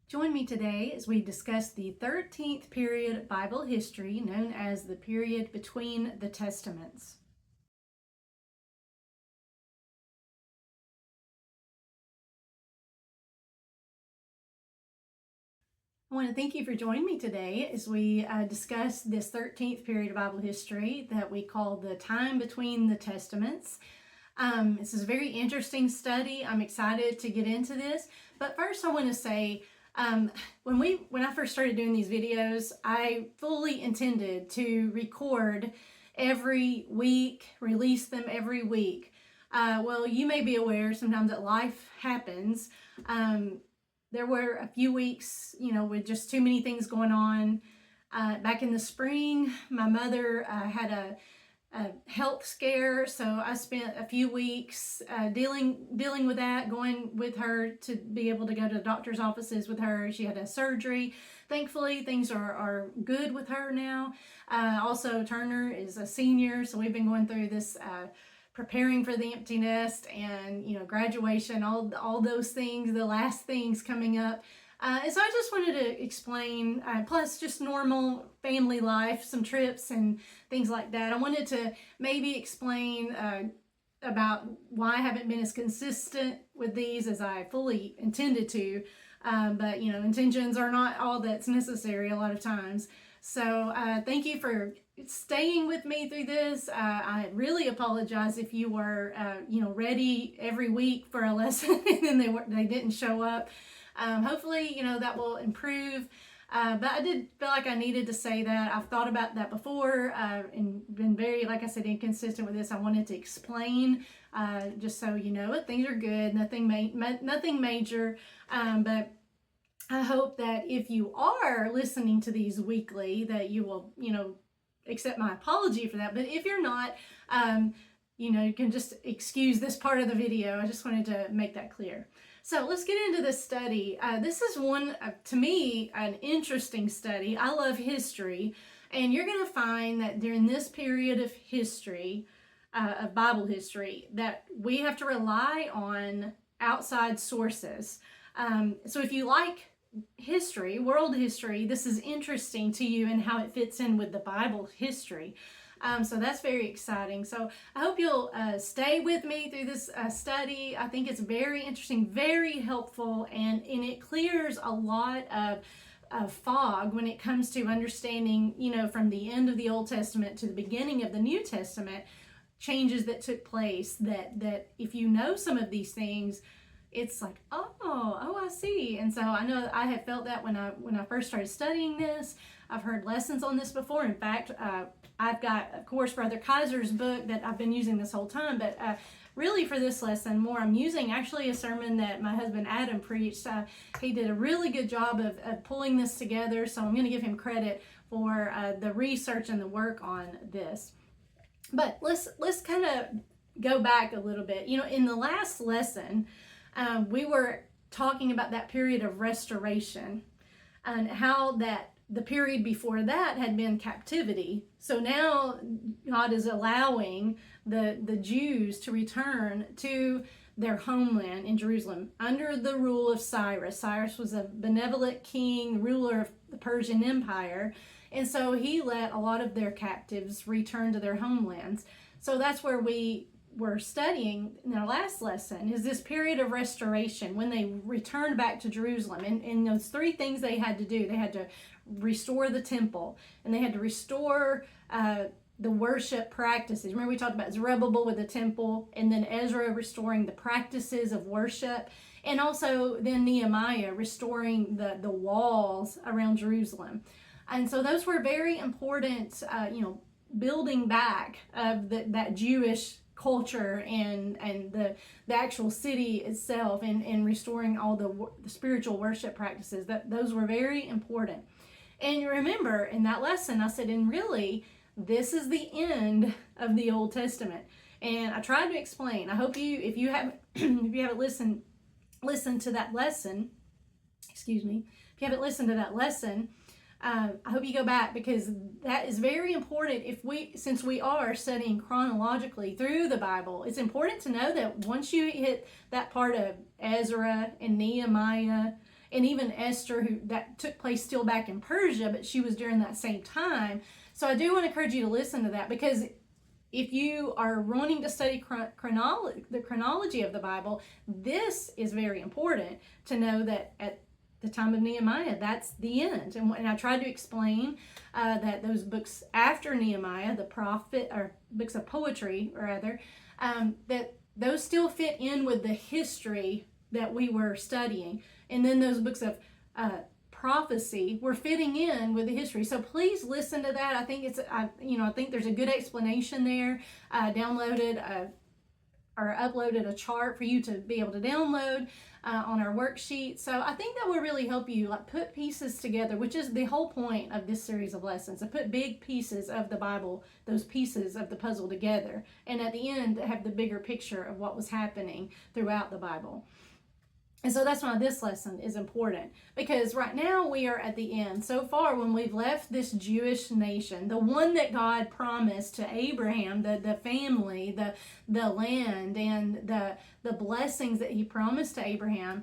Join me today as we discuss the 13th period Bible history known as the period between the Testaments. I want to thank you for joining me today as we discuss this 13th period of Bible history that we call the time between the Testaments. This is a very interesting study. I'm excited to get into this. But first I want to say, when I first started doing these videos, I fully intended to record every week, release them every week. Well, you may be aware sometimes that life happens. There were a few weeks, with just too many things going on. Back in the spring, my mother had a health scare, so I spent a few weeks dealing with that, going with her to be able to go to the doctor's offices with her. She had a surgery. Thankfully, things are good with her now. Also, Turner is a senior, so we've been going through this preparing for the empty nest and graduation, all those things, the last things coming up. And so I just wanted to explain, plus just normal family life, some trips and things like that. I wanted to maybe explain about why I haven't been as consistent with these as I fully intended to. But intentions are not all that's necessary a lot of times. So thank you for staying with me through this. I really apologize if you were ready every week for a lesson and then they didn't show up. Hopefully, that will improve. But I did feel like I needed to say that. I've thought about that before and been very, like I said, inconsistent with this. I wanted to explain just so you know it. Things are good, nothing major. But I hope that if you are listening to these weekly, that you will, accept my apology for that. But if you're not, you can just excuse this part of the video. I just wanted to make that clear. So let's get into this study. This is one, to me, an interesting study. I love history, and you're going to find that during this period of history, of Bible history, that we have to rely on outside sources. So if you like history, world history, this is interesting to you and how it fits in with the Bible history. So that's very exciting. So I hope you'll stay with me through this study. I think it's very interesting, very helpful, and it clears a lot of fog when it comes to understanding, from the end of the Old Testament to the beginning of the New Testament, changes that took place, that if you know some of these things, it's like, oh, I see. And so I know I have felt that when I first started studying this. I've heard lessons on this before. In fact, I've got, of course, Brother Kaiser's book that I've been using this whole time, but really for this lesson more, I'm using actually a sermon that my husband Adam preached. He did a really good job of pulling this together, so I'm going to give him credit for the research and the work on this. But let's kind of go back a little bit. In the last lesson, we were talking about that period of restoration and how that the period before that had been captivity. So now God is allowing the Jews to return to their homeland in Jerusalem under the rule of Cyrus. Cyrus was a benevolent king, ruler of the Persian Empire, and so he let a lot of their captives return to their homelands. So that's where we were studying in our last lesson, is this period of restoration when they returned back to Jerusalem. And those three things they had to do. They had to restore the temple, and they had to restore the worship practices. Remember we talked about Zerubbabel with the temple, and then Ezra restoring the practices of worship, and also then Nehemiah restoring the walls around Jerusalem. And so those were very important, building back of that Jewish culture and the actual city itself, and restoring all the spiritual worship practices. Those were very important. And you remember in that lesson I said, and really this is the end of the Old Testament. And I tried to explain. I hope if you haven't listened to that lesson, if you haven't listened to that lesson, I hope you go back, because that is very important. Since we are studying chronologically through the Bible, it's important to know that once you hit that part of Ezra and Nehemiah and even Esther, who that took place still back in Persia, but she was during that same time. So I do want to encourage you to listen to that, because if you are wanting to study the chronology of the Bible, this is very important to know that at the time of Nehemiah, that's the end. And I tried to explain that those books after Nehemiah, the prophet, or books of poetry, rather, that those still fit in with the history that we were studying. And then those books of prophecy were fitting in with the history. So please listen to that. I think I think there's a good explanation there. Downloaded or uploaded a chart for you to be able to download on our worksheet. So I think that will really help you put pieces together, which is the whole point of this series of lessons, to put big pieces of the Bible, those pieces of the puzzle together, and at the end have the bigger picture of what was happening throughout the Bible. And so that's why this lesson is important, because right now we are at the end. So far, when we've left this Jewish nation, the one that God promised to Abraham, the family, the land, and the blessings that he promised to Abraham,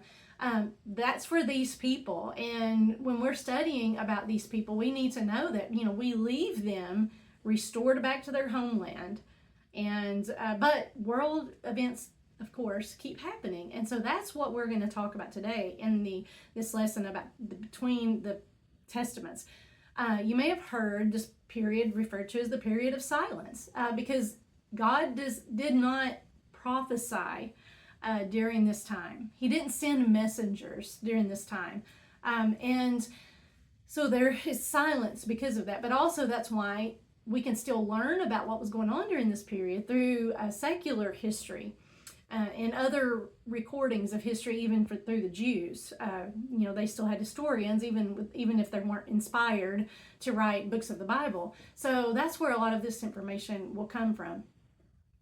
that's for these people. And when we're studying about these people, we need to know that, we leave them restored back to their homeland. And but world events, of course, keep happening. And so that's what we're going to talk about today in this lesson about between the testaments. You may have heard this period referred to as the period of silence, because God did not prophesy during this time. He didn't send messengers during this time. And so there is silence because of that. But also that's why we can still learn about what was going on during this period through secular history. And other recordings of history, even through the Jews. They still had historians, even if they weren't inspired to write books of the Bible. So that's where a lot of this information will come from.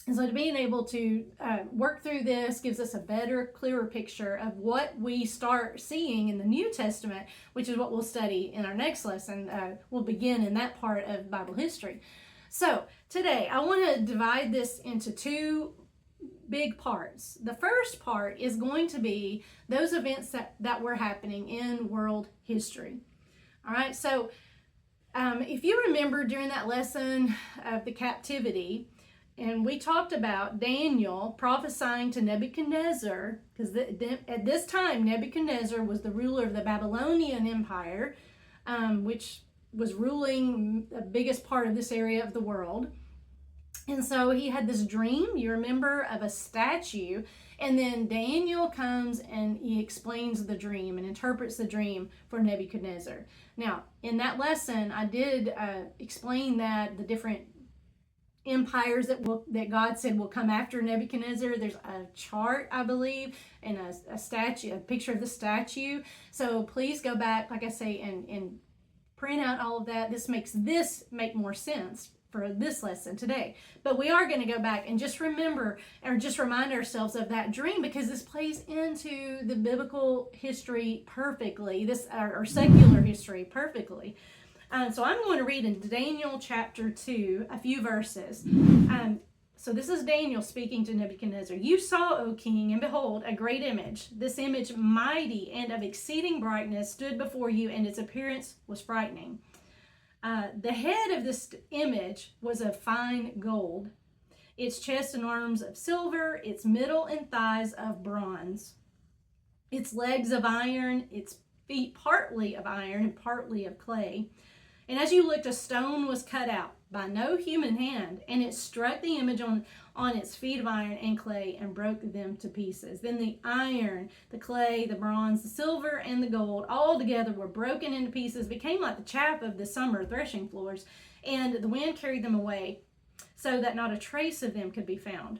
And so being able to work through this gives us a better, clearer picture of what we start seeing in the New Testament, which is what we'll study in our next lesson. We'll begin in that part of Bible history. So today, I want to divide this into two big parts. The first part is going to be those events that were happening in world history. All right, so if you remember during that lesson of the captivity, and we talked about Daniel prophesying to Nebuchadnezzar, because at this time Nebuchadnezzar was the ruler of the Babylonian Empire, which was ruling the biggest part of this area of the world. And so he had this dream, you remember, of a statue, and then Daniel comes and he explains the dream and interprets the dream for Nebuchadnezzar. Now, in that lesson, I did explain that the different empires that God said will come after Nebuchadnezzar. There's a chart, I believe, and a statue, a picture of the statue. So please go back, like I say, and print out all of that. This makes this make more sense for this lesson today. But we are going to go back and just remember, or just remind ourselves of that dream, because this plays into the biblical history perfectly, or secular history perfectly. So I'm going to read in Daniel chapter 2, a few verses. So this is Daniel speaking to Nebuchadnezzar. You saw, O king, and behold, a great image. This image, mighty and of exceeding brightness, stood before you, and its appearance was frightening. The head of this image was of fine gold, its chest and arms of silver, its middle and thighs of bronze, its legs of iron, its feet partly of iron and partly of clay. And as you looked, a stone was cut out by no human hand, and it struck the image on its feet of iron and clay and broke them to pieces. Then the iron, the clay, the bronze, the silver, and the gold all together were broken into pieces, became like the chaff of the summer threshing floors, and the wind carried them away, so that not a trace of them could be found.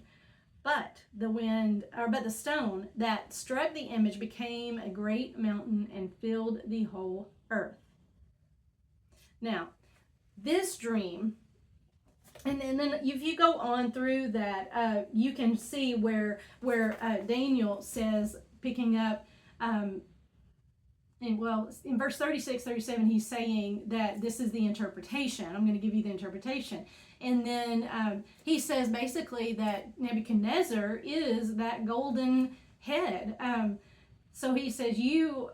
But the stone that struck the image became a great mountain and filled the whole earth. Now, this dream, and then if you go on through that, you can see where Daniel says, picking up, in verse 36, 37, he's saying that this is the interpretation. I'm going to give you the interpretation. And then he says basically that Nebuchadnezzar is that golden head. So he says, you,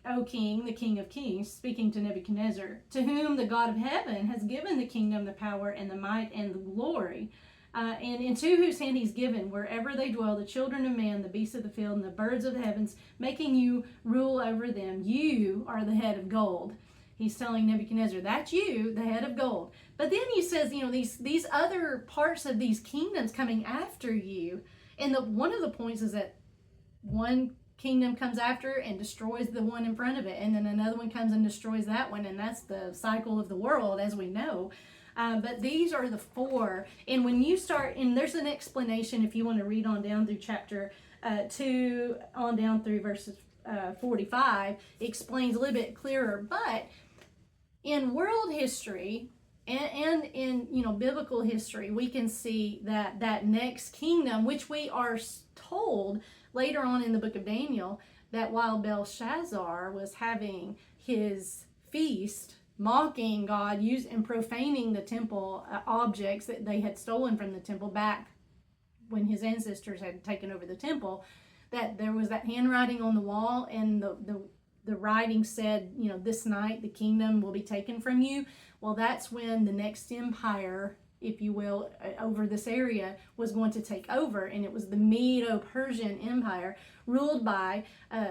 O king, the King of kings, speaking to Nebuchadnezzar, to whom the God of heaven has given the kingdom, the power, and the might, and the glory, and into whose hand he's given, wherever they dwell, the children of man, the beasts of the field, and the birds of the heavens, making you rule over them. You are the head of gold. He's telling Nebuchadnezzar, that's you, the head of gold. But then he says, these other parts of these kingdoms coming after you. And one of the points is that one kingdom comes after and destroys the one in front of it, and then another one comes and destroys that one, and that's the cycle of the world as we know. But these are the four, and when you start, and there's an explanation if you want to read on down through chapter 2 on down through verses 45, it explains a little bit clearer. But in world history and in biblical history, we can see that next kingdom, which we are told later on in the book of Daniel, that while Belshazzar was having his feast, mocking God, and profaning the temple objects that they had stolen from the temple back when his ancestors had taken over the temple, that there was that handwriting on the wall, and the writing said, this night the kingdom will be taken from you. Well, that's when the next empire, if you will, over this area was going to take over, and it was the Medo-Persian Empire ruled by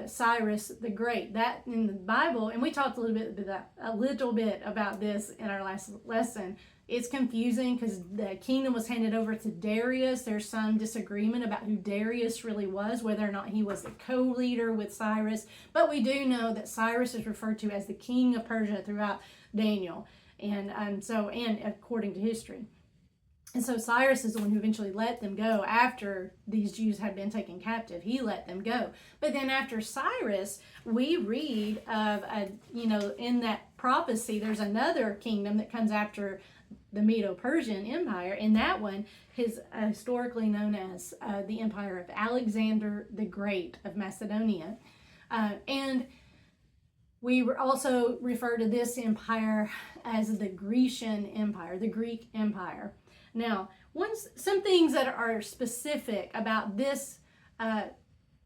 Cyrus the Great. That in the Bible, and we talked a little bit about this in our last lesson. It's confusing because the kingdom was handed over to Darius. There's some disagreement about who Darius really was, whether or not he was the co-leader with Cyrus. But we do know that Cyrus is referred to as the king of Persia throughout Daniel, and according to history. And so Cyrus is the one who eventually let them go after these Jews had been taken captive. He let them go. But then after Cyrus, we read of, in that prophecy, there's another kingdom that comes after the Medo-Persian Empire. And that one is historically known as the Empire of Alexander the Great of Macedonia. And we also refer to this empire as the Grecian Empire, the Greek Empire. Now, some things that are specific about this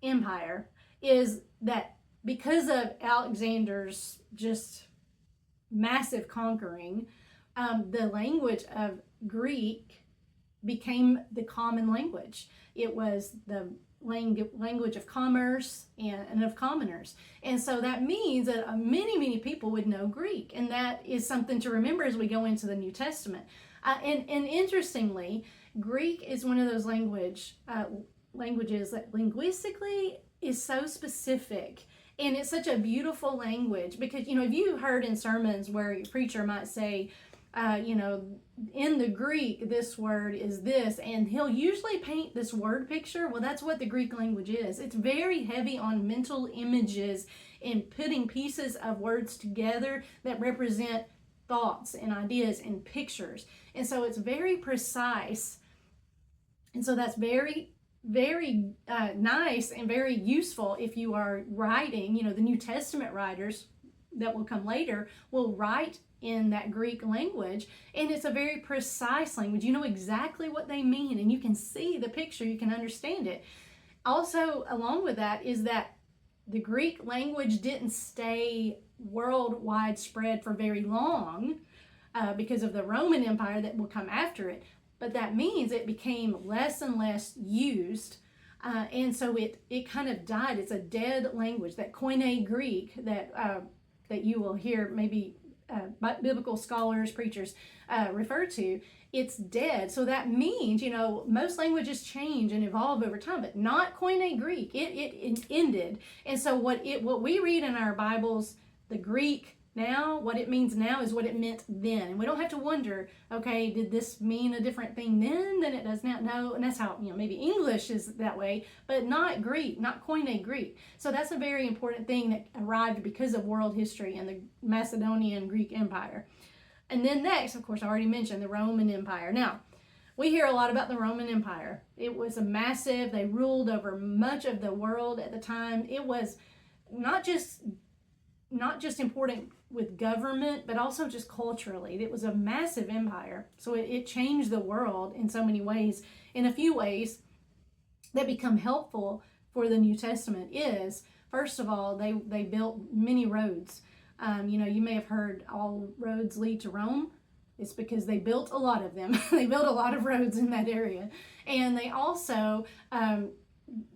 empire is that because of Alexander's just massive conquering, the language of Greek became the common language. It was the language of commerce and of commoners. And so that means that many people would know Greek. And that is something to remember as we go into the New Testament. And interestingly, Greek is one of those languages that linguistically is so specific. And it's such a beautiful language because, if you heard in sermons where your preacher might say, in the Greek, this word is this, and he'll usually paint this word picture. Well, that's what the Greek language is. It's very heavy on mental images and putting pieces of words together that represent thoughts and ideas and pictures. And so it's very precise. And so that's very, very nice and very useful if you are writing. The New Testament writers that will come later will write in that Greek language, and it's a very precise language. You know exactly what they mean, and you can see the picture, you can understand it. Also, along with that is that the Greek language didn't stay worldwide spread for very long because of the Roman Empire that will come after it, but that means it became less and less used, and so it kind of died. It's a dead language. That Koine Greek that you will hear maybe biblical scholars, preachers refer to, it's dead. So that means, most languages change and evolve over time, but not Koine Greek. It ended. And so what we read in our Bibles, the Greek now, what it means now is what it meant then. And we don't have to wonder, okay, did this mean a different thing then than it does now? No, and that's how, maybe English is that way, but not Greek, not Koine Greek. So that's a very important thing that arrived because of world history and the Macedonian Greek Empire. And then next, of course, I already mentioned the Roman Empire. Now, we hear a lot about the Roman Empire. It was a massive, they ruled over much of the world at the time. It was not just important with government, but also just culturally. It was a massive empire. So it changed the world in so many ways. In a few ways that become helpful for the New Testament is, First of all, they built many roads. You may have heard all roads lead to Rome. It's because they built a lot of them. They built a lot of roads in that area. And they also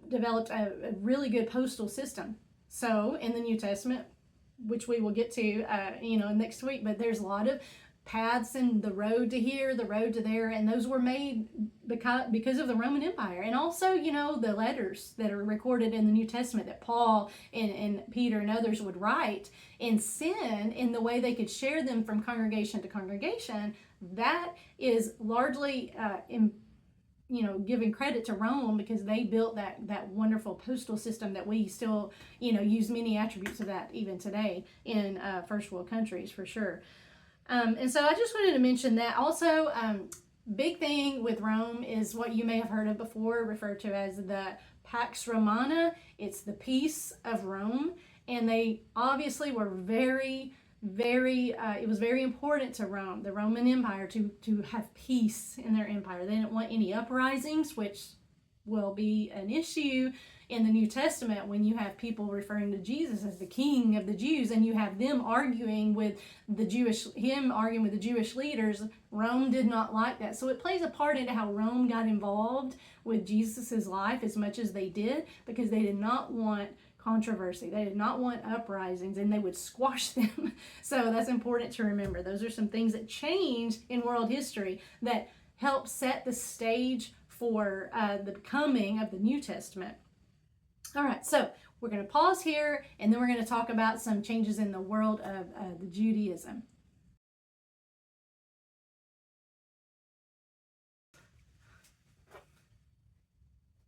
developed a really good postal system. So in the New Testament, which we will get to, next week, but there's a lot of paths and the road to here, the road to there, and those were made because of the Roman Empire. And also, the letters that are recorded in the New Testament that Paul and Peter and others would write and send, in the way they could share them from congregation to congregation, that is largely giving credit to Rome, because they built that wonderful postal system that we still use many attributes of that even today in first world countries, for sure. And so I just wanted to mention that. Also, big thing with Rome is what you may have heard of before, referred to as the Pax Romana. It's the peace of Rome. And they obviously were very, it was very important to Rome, the Roman Empire, to have peace in their empire. They didn't want any uprisings, which will be an issue in the New Testament when you have people referring to Jesus as the King of the Jews, and you have them arguing with the Jewish leaders. Rome did not like that. So it plays a part into how Rome got involved with Jesus's life as much as they did, because they did not want controversy. They did not want uprisings, and they would squash them. So that's important to remember. Those are some things that changed in world history that help set the stage for the coming of the New Testament. All right, so we're going to pause here, and then we're going to talk about some changes in the world of the Judaism.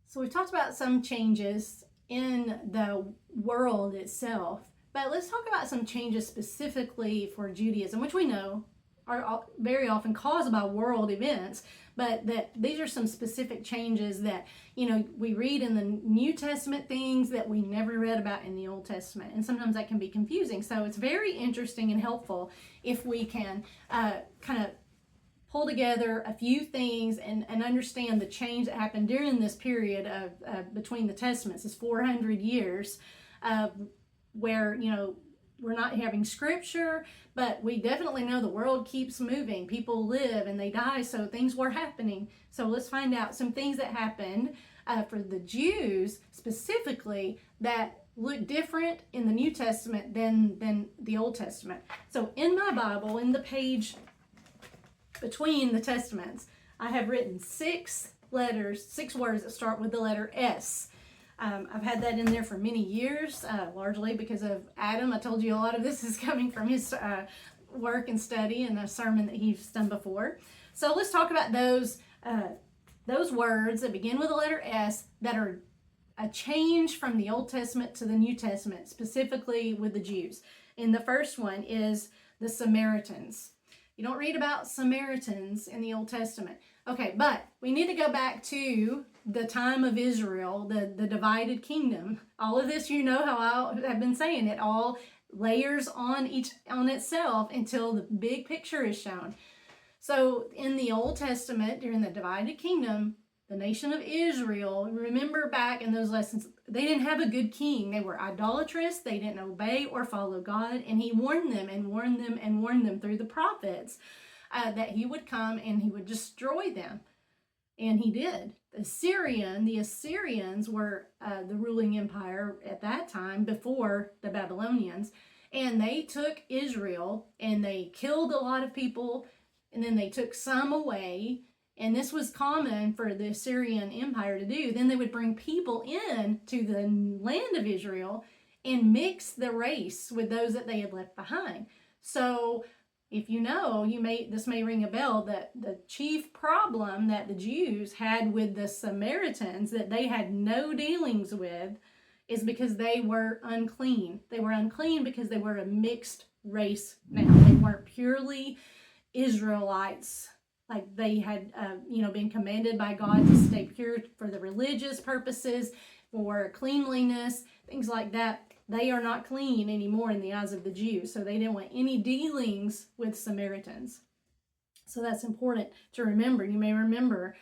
So we've talked about some changes in the world itself, but let's talk about some changes specifically for Judaism, which we know are very often caused by world events, but that these are some specific changes that, we read in the New Testament, things that we never read about in the Old Testament. And sometimes that can be confusing. So it's very interesting and helpful if we can kind of pull together a few things and understand the change that happened during this period of between the Testaments, this 400 years, where, we're not having scripture, but we definitely know the world keeps moving. People live and they die, so things were happening. So let's find out some things that happened for the Jews specifically that look different in the New Testament than the Old Testament. So in my Bible, in the page between the Testaments, I have written 6 words that start with the letter S. I've had that in there for many years, largely because of Adam. I told you a lot of this is coming from his work and study and a sermon that he's done before. So let's talk about those words that begin with the letter S that are a change from the Old Testament to the New Testament, specifically with the Jews. And the first one is the Samaritans. You don't read about Samaritans in the Old Testament. Okay, but we need to go back to the time of Israel, the divided kingdom. All of this, how I have been saying, it all layers on itself until the big picture is shown. So in the Old Testament, during the divided kingdom, the nation of Israel, remember back in those lessons, they didn't have a good king. They were idolatrous. They didn't obey or follow God. And he warned them and warned them and warned them through the prophets that he would come and he would destroy them. And he did. The Assyrians were the ruling empire at that time before the Babylonians. And they took Israel and they killed a lot of people, and then they took some away. And this was common for the Assyrian Empire to do. Then they would bring people in to the land of Israel and mix the race with those that they had left behind. So if this may ring a bell, that the chief problem that the Jews had with the Samaritans that they had no dealings with is because they were unclean. They were unclean because they were a mixed race now. They weren't purely Israelites. Like they had, been commanded by God to stay pure for the religious purposes, for cleanliness, things like that. They are not clean anymore in the eyes of the Jews. So they didn't want any dealings with Samaritans. So that's important to remember. You may remember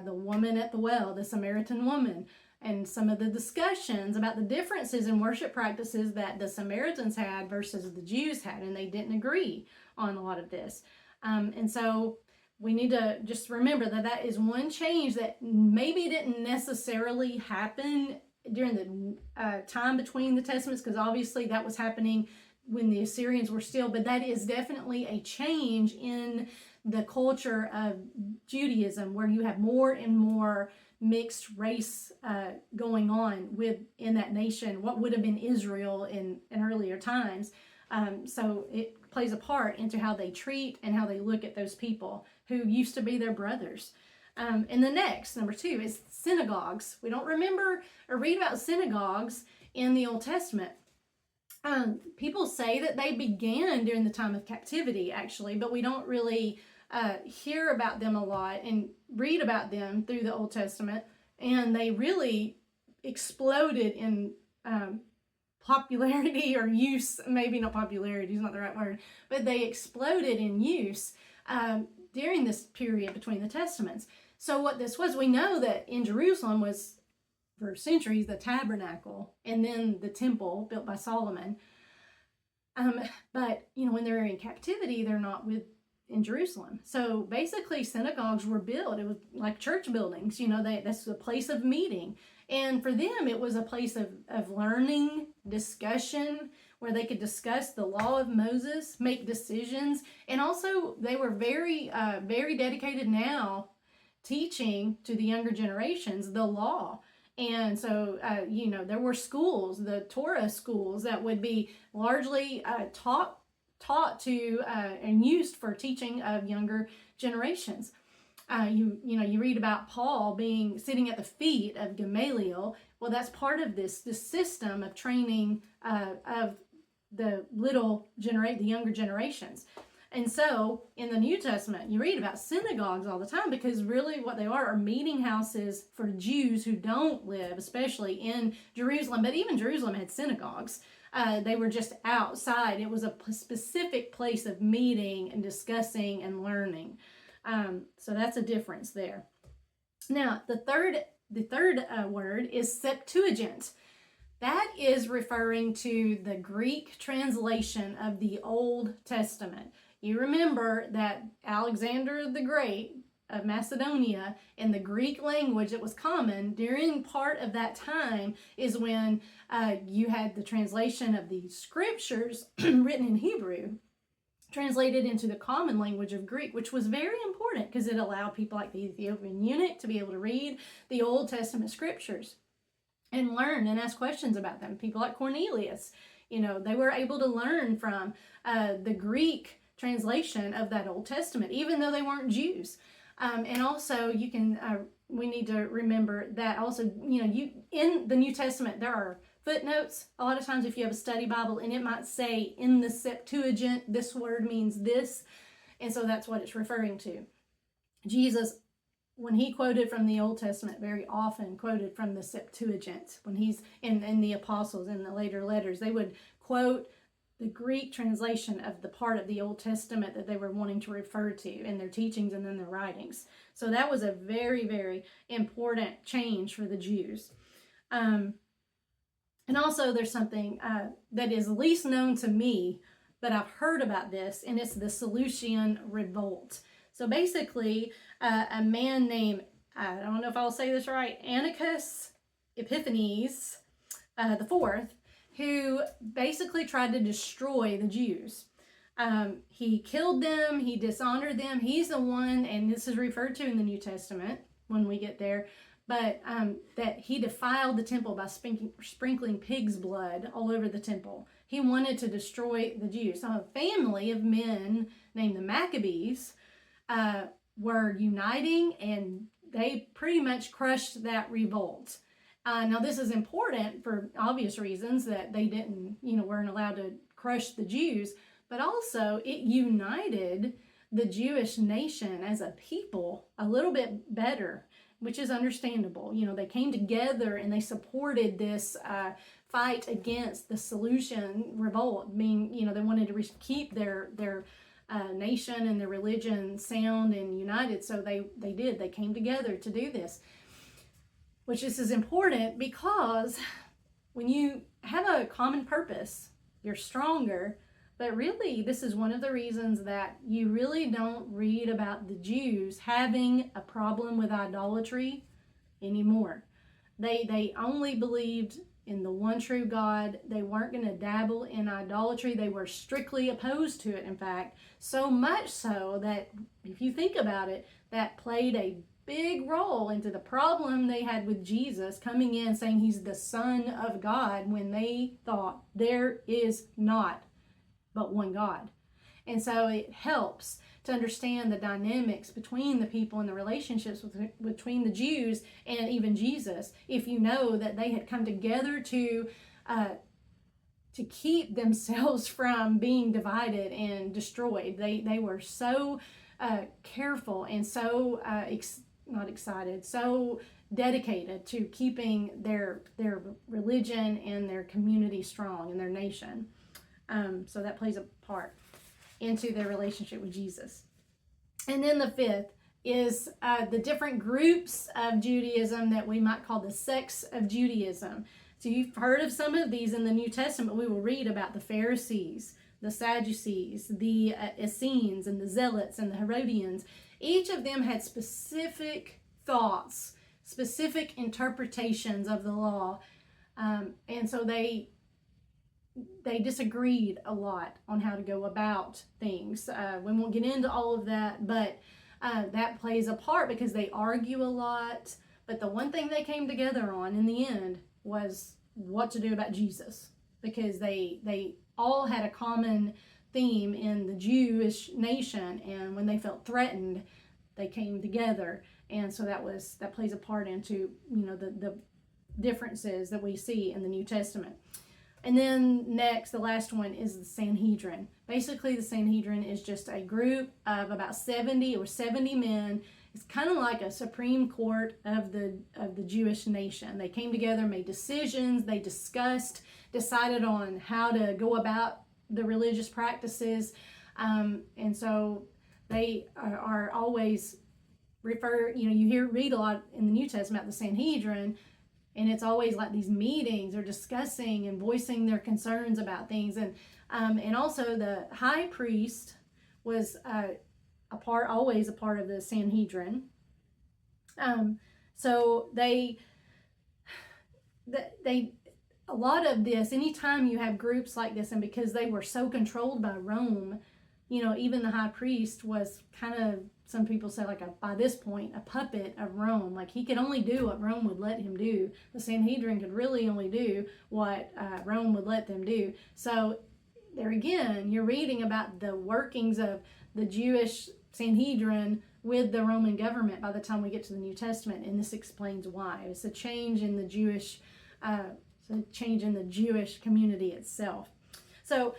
the woman at the well, the Samaritan woman. and some of the discussions about the differences in worship practices that the Samaritans had versus the Jews had, and they didn't agree on a lot of this. And so we need to just remember that that is one change that maybe didn't necessarily happen during the time between the Testaments, because obviously that was happening when the Assyrians were still, but that is definitely a change in the culture of Judaism, where you have more and more mixed race going on within that nation, what would have been Israel in earlier times. So it plays a part into how they treat and how they look at those people who used to be their brothers. And the next, number 2, is synagogues. We don't remember or read about synagogues in the Old Testament. People say that they began during the time of captivity, actually, but we don't really hear about them a lot and read about them through the Old Testament. And they really exploded in popularity or use. Maybe not popularity is not the right word, but they exploded in use during this period between the Testaments. So what this was, we know that in Jerusalem was, for centuries, the tabernacle and then the temple built by Solomon. But, when they're in captivity, they're not in Jerusalem. So basically synagogues were built. It was like church buildings, that's a place of meeting. And for them, it was a place of learning, discussion, where they could discuss the law of Moses, make decisions. And also they were very, very dedicated now teaching to the younger generations the law. And so, there were schools, the Torah schools, that would be largely taught to and used for teaching of younger generations. You read about Paul sitting at the feet of Gamaliel. Well, that's part of this system of training of the younger generations. And so in the New Testament, you read about synagogues all the time, because really what they are meeting houses for Jews who don't live, especially in Jerusalem. But even Jerusalem had synagogues. They were just outside. It was a specific place of meeting and discussing and learning. So that's a difference there. Now, the third word is Septuagint. That is referring to the Greek translation of the Old Testament. You remember that Alexander the Great of Macedonia, in the Greek language that was common during part of that time, is when you had the translation of the scriptures written in Hebrew translated into the common language of Greek, which was very important because it allowed people like the Ethiopian eunuch to be able to read the Old Testament scriptures and learn and ask questions about them. People like Cornelius, they were able to learn from the Greek translation of that Old Testament, even though they weren't Jews. And also we need to remember that also, in the New Testament, there are footnotes. A lot of times if you have a study Bible and it might say in the Septuagint, this word means this. And so that's what it's referring to. Jesus, when he quoted from the Old Testament, very often quoted from the Septuagint. When he's in the apostles, in the later letters, they would quote the Greek translation of the part of the Old Testament that they were wanting to refer to in their teachings and in their writings. So that was a very, very important change for the Jews. And also there's something that is least known to me, but I've heard about this, and it's the Seleucian revolt. So basically, a man named, I don't know if I'll say this right, Antiochus Epiphanes the fourth, who basically tried to destroy the Jews. He killed them, he dishonored them. He's the one, and this is referred to in the New Testament when we get there, but that he defiled the temple by sprinkling pig's blood all over the temple. He wanted to destroy the Jews. So a family of men named the Maccabees were uniting, and they pretty much crushed that revolt. Now this is important for obvious reasons, that they weren't allowed to crush the Jews, but also it united the Jewish nation as a people a little bit better, which is understandable. They came together and they supported this fight against the Seleucian revolt. They wanted to keep their nation and their religion sound and united, so they came together to do this. which this is important because when you have a common purpose, you're stronger. But really, this is one of the reasons that you really don't read about the Jews having a problem with idolatry anymore. They only believed in the one true God. They weren't going to dabble in idolatry. They were strictly opposed to it, in fact. So much so that, if you think about it, that played a big role into the problem they had with Jesus coming in saying he's the Son of God, when they thought there is not but one God. And so it helps to understand the dynamics between the people and the relationships between the Jews and even Jesus, if you know that they had come together to keep themselves from being divided and destroyed. They were so careful and so not excited, so dedicated to keeping their religion and their community strong and their nation. So that plays a part into their relationship with Jesus. And then the fifth is the different groups of Judaism that we might call the sects of Judaism. So you've heard of some of these in the New Testament. We will read about the Pharisees, the Sadducees, the Essenes, and the Zealots, and the Herodians. Each of them had specific thoughts, specific interpretations of the law. And so they disagreed a lot on how to go about things. We won't get into all of that, but that plays a part because they argue a lot. But the one thing they came together on in the end was what to do about Jesus, because they all had a common theme in the Jewish nation, and when they felt threatened, they came together. And so that plays a part into the differences that we see in the New Testament. And then next, the last one is the Sanhedrin. Basically, the Sanhedrin is just a group of about 70 men. It's kind of like a Supreme Court of the Jewish nation. They came together, made decisions, they discussed, decided on how to go about the religious practices. And so they are always read a lot in the New Testament about the Sanhedrin. And it's always like these meetings or discussing and voicing their concerns about things. And also the high priest was always a part of the Sanhedrin. So they a lot of this, anytime you have groups like this, and because they were so controlled by Rome, even the high priest was kind of, some people say, by this point, a puppet of Rome. Like, he could only do what Rome would let him do. The Sanhedrin could really only do what Rome would let them do. So there again, you're reading about the workings of the Jewish Sanhedrin with the Roman government by the time we get to the New Testament, and this explains why. It's a change in the Jewish community itself. So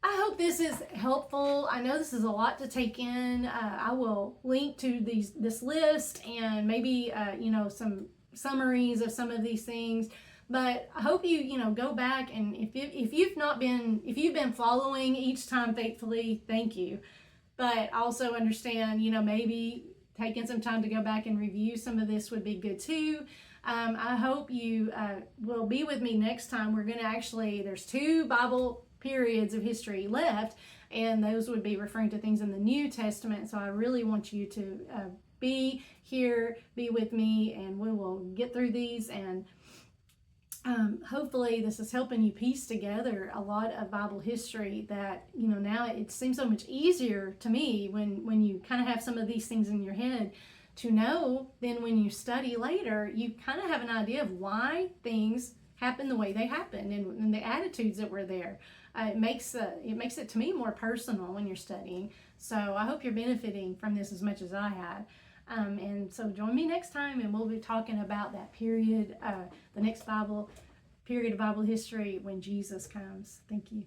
I hope this is helpful. I know this is a lot to take in. I will link to this list and maybe some summaries of some of these things. But I hope you go back, and if you've been following each time faithfully, thank you. But also understand, maybe taking some time to go back and review some of this would be good too. I hope you will be with me next time. We're going to there's 2 Bible periods of history left, and those would be referring to things in the New Testament. So I really want you to be here, be with me, and we will get through these. And hopefully this is helping you piece together a lot of Bible history that, now it seems so much easier to me when you kind of have some of these things in your head to know. Then when you study later, you kind of have an idea of why things happen the way they happen, and the attitudes that were there. It makes it to me more personal when you're studying. So I hope you're benefiting from this as much as I have. And so join me next time, and we'll be talking about that period, the next period of Bible history when Jesus comes. Thank you.